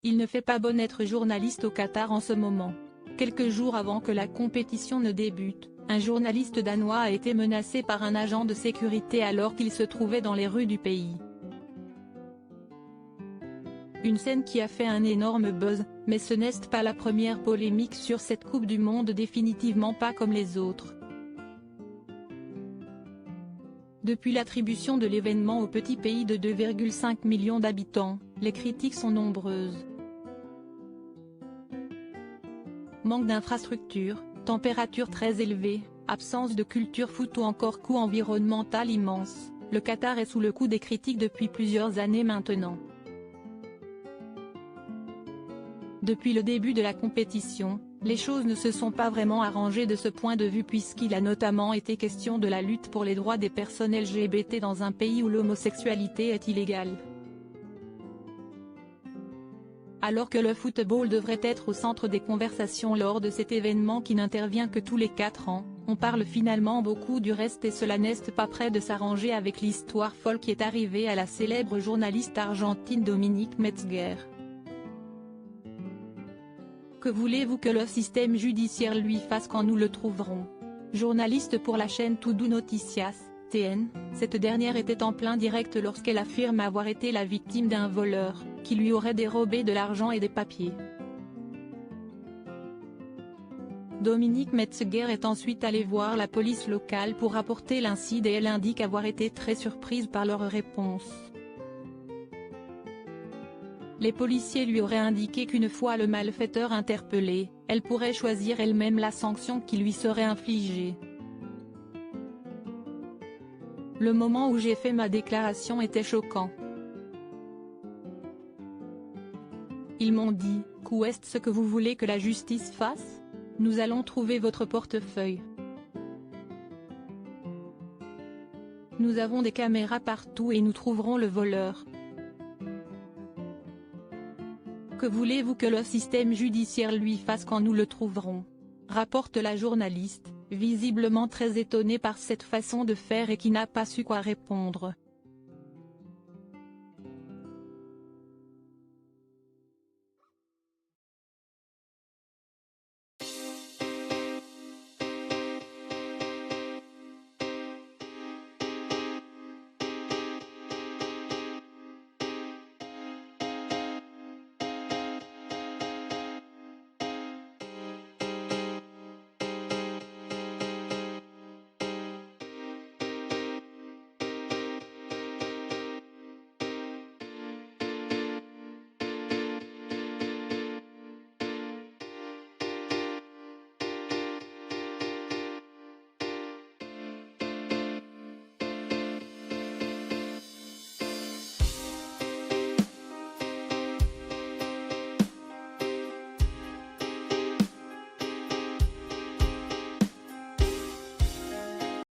Il ne fait pas bon être journaliste au Qatar en ce moment. Quelques jours avant que la compétition ne débute, un journaliste danois a été menacé par un agent de sécurité alors qu'il se trouvait dans les rues du pays. Une scène qui a fait un énorme buzz, mais ce n'est pas la première polémique sur cette Coupe du Monde, définitivement pas comme les autres. Depuis l'attribution de l'événement au petit pays de 2,5 millions d'habitants, les critiques sont nombreuses. Manque d'infrastructures, température très élevée, absence de culture foot ou encore coût environnemental immense, le Qatar est sous le coup des critiques depuis plusieurs années maintenant. Depuis le début de la compétition, les choses ne se sont pas vraiment arrangées de ce point de vue puisqu'il a notamment été question de la lutte pour les droits des personnes LGBT dans un pays où l'homosexualité est illégale. Alors que le football devrait être au centre des conversations lors de cet événement qui n'intervient que tous les 4 ans, on parle finalement beaucoup du reste et cela n'est pas près de s'arranger avec l'histoire folle qui est arrivée à la célèbre journaliste argentine Dominique Metzger. Que voulez-vous que le système judiciaire lui fasse quand nous le trouverons? Journaliste pour la chaîne Todo Noticias, TN, cette dernière était en plein direct lorsqu'elle affirme avoir été la victime d'un voleur, qui lui aurait dérobé de l'argent et des papiers. Dominique Metzger est ensuite allée voir la police locale pour rapporter l'incident et elle indique avoir été très surprise par leur réponse. Les policiers lui auraient indiqué qu'une fois le malfaiteur interpellé, elle pourrait choisir elle-même la sanction qui lui serait infligée. Le moment où j'ai fait ma déclaration était choquant. Ils m'ont dit, qu'est ce que vous voulez que la justice fasse? Nous allons trouver votre portefeuille. Nous avons des caméras partout et nous trouverons le voleur. Que voulez-vous que le système judiciaire lui fasse quand nous le trouverons? Rapporte la journaliste, visiblement très étonnée par cette façon de faire et qui n'a pas su quoi répondre.